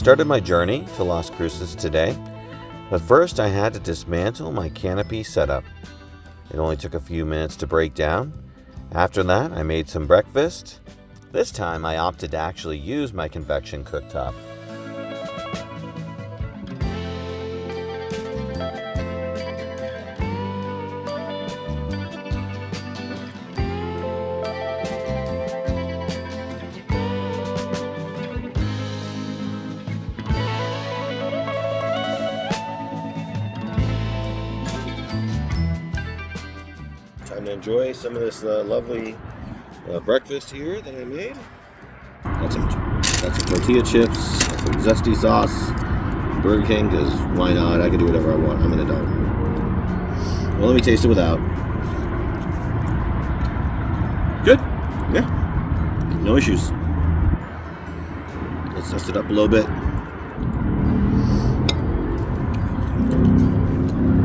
started my journey to Las Cruces today, but first I had to dismantle my canopy setup. It only took a few minutes to break down. After that, I made some breakfast. This time I opted to actually use my convection cooktop. Time to enjoy some of this lovely breakfast here that I made. Got some tortilla chips, some zesty sauce, Burger King, because why not? I can do whatever I want. I'm an adult. Well, let me taste it without. Good. Yeah. No issues. Let's dust it up a little bit.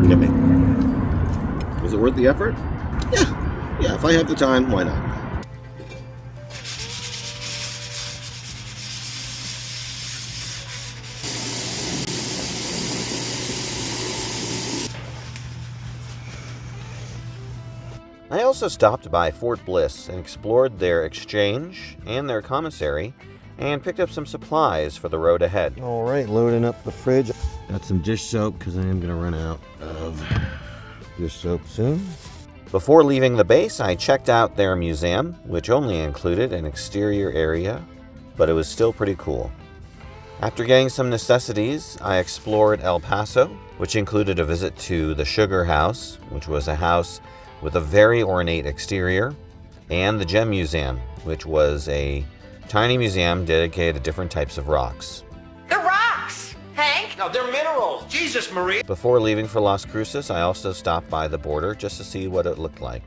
Look at me. Was it worth the effort? Yeah, if I have the time, why not? I also stopped by Fort Bliss and explored their exchange and their commissary and picked up some supplies for the road ahead. All right, loading up the fridge. Got some dish soap because I am going to run out of dish soap soon. Before leaving the base, I checked out their museum, which only included an exterior area, but it was still pretty cool. After getting some necessities, I explored El Paso, which included a visit to the Sugar House, which was a house with a very ornate exterior, and the Gem Museum, which was a tiny museum dedicated to different types of rocks. They're rocks, Hank! No, they're minerals. Jesus, Marie. Before leaving for Las Cruces, I also stopped by the border just to see what it looked like.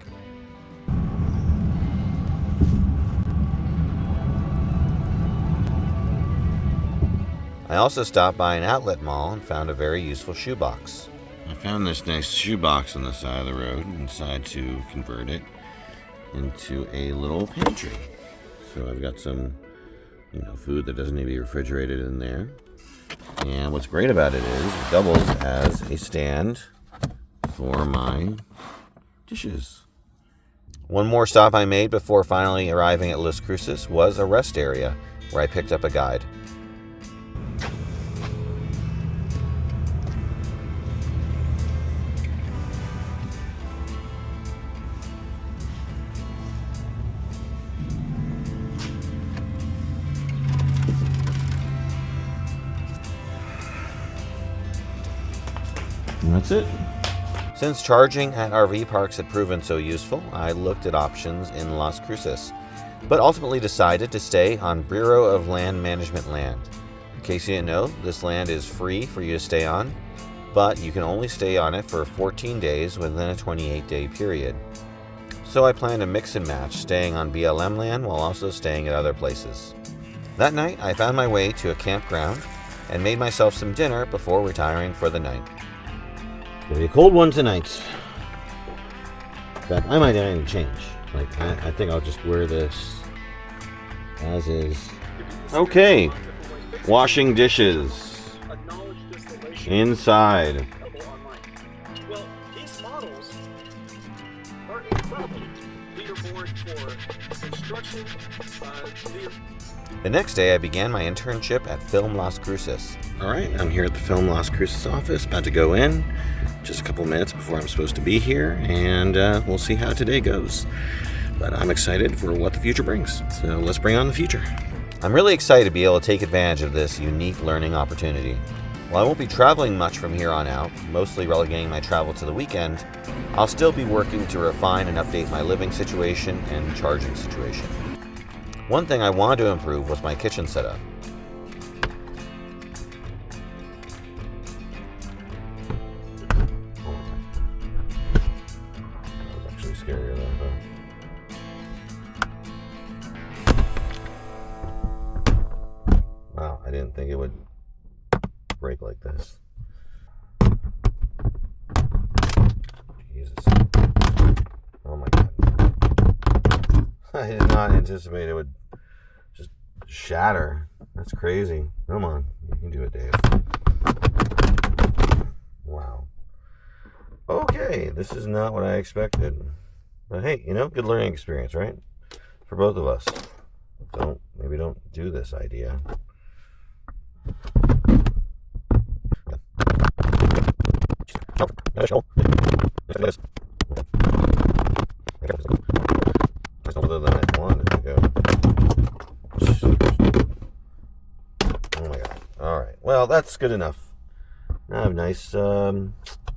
I also stopped by an outlet mall and found a very useful shoebox. I found this nice shoebox on the side of the road and decided to convert it into a little pantry. So I've got some, food that doesn't need to be refrigerated in there. And what's great about it is it doubles as a stand for my dishes. One more stop I made before finally arriving at Las Cruces was a rest area where I picked up a guide. And that's it. Since charging at RV parks had proven so useful, I looked at options in Las Cruces, but ultimately decided to stay on Bureau of Land Management land. In case you didn't know, this land is free for you to stay on, but you can only stay on it for 14 days within a 28-day period. So I plan to mix and match, staying on BLM land while also staying at other places. That night, I found my way to a campground and made myself some dinner before retiring for the night. It'll be a cold one tonight. In fact, I might not even change. I think I'll just wear this as is. Okay, washing dishes inside. Well, these models are incredible. Leaderboard for construction. The next day, I began my internship at Film Las Cruces. All right, I'm here at the Film Las Cruces office, about to go in. Just a couple minutes before I'm supposed to be here, and we'll see how today goes. But I'm excited for what the future brings, so let's bring on the future. I'm really excited to be able to take advantage of this unique learning opportunity. While I won't be traveling much from here on out, mostly relegating my travel to the weekend, I'll still be working to refine and update my living situation and charging situation. One thing I wanted to improve was my kitchen setup. Scarier than wow, I didn't think it would break like this. Jesus. Oh my God. I did not anticipate it would just shatter. That's crazy. Come on. You can do it, Dave. Wow. Okay, this is not what I expected. But hey, good learning experience, right? For both of us. Maybe don't do this idea. Further than I wanted to go. Oh my god. Alright. Well, that's good enough. Now I have nice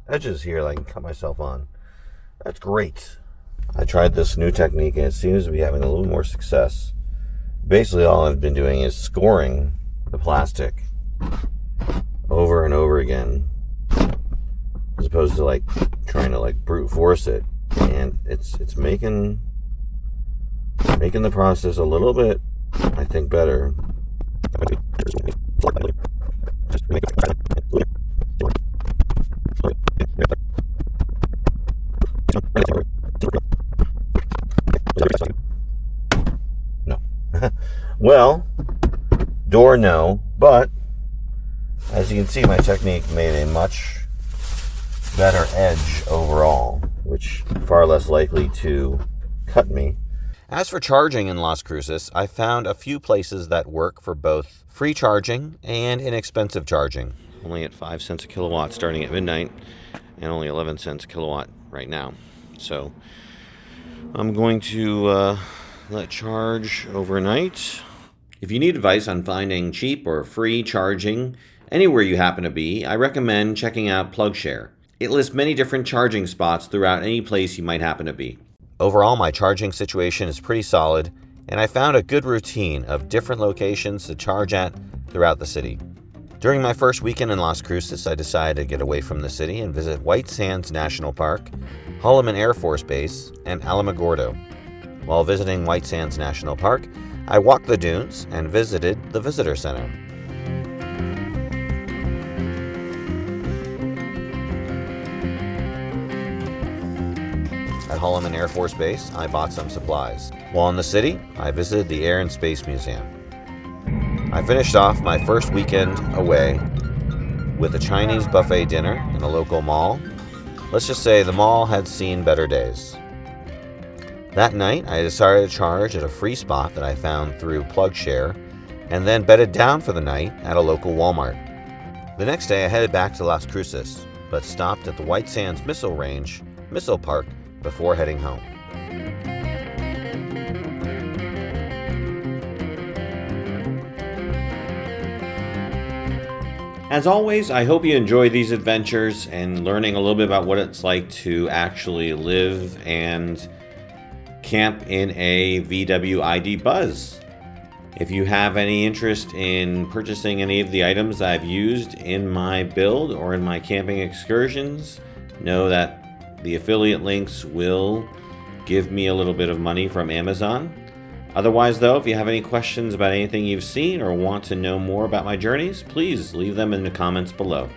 edges here that I can cut myself on. That's great. I tried this new technique and it seems to be having a little more success. Basically all I've been doing is scoring the plastic over and over again, as opposed to trying to brute force it. And it's making the process a little bit, I think, better. No. Well, door no, but as you can see, my technique made a much better edge overall, which far less likely to cut me. As for charging in Las Cruces, I found a few places that work for both free charging and inexpensive charging. Only at 5 cents a kilowatt starting at midnight, and only 11 cents a kilowatt right now. So I'm going to let charge overnight. If you need advice on finding cheap or free charging anywhere you happen to be, I recommend checking out PlugShare. It lists many different charging spots throughout any place you might happen to be. Overall, my charging situation is pretty solid, and I found a good routine of different locations to charge at throughout the city. During my first weekend in Las Cruces, I decided to get away from the city and visit White Sands National Park, Holloman Air Force Base, and Alamogordo. While visiting White Sands National Park, I walked the dunes and visited the visitor center. At Holloman Air Force Base, I bought some supplies. While in the city, I visited the Air and Space Museum. I finished off my first weekend away with a Chinese buffet dinner in a local mall. Let's just say the mall had seen better days. That night, I decided to charge at a free spot that I found through PlugShare, and then bedded down for the night at a local Walmart. The next day, I headed back to Las Cruces, but stopped at the White Sands Missile Park, before heading home. As always, I hope you enjoy these adventures and learning a little bit about what it's like to actually live and camp in a VW ID Buzz. If you have any interest in purchasing any of the items I've used in my build or in my camping excursions, know that the affiliate links will give me a little bit of money from Amazon. Otherwise, though, if you have any questions about anything you've seen or want to know more about my journeys, please leave them in the comments below.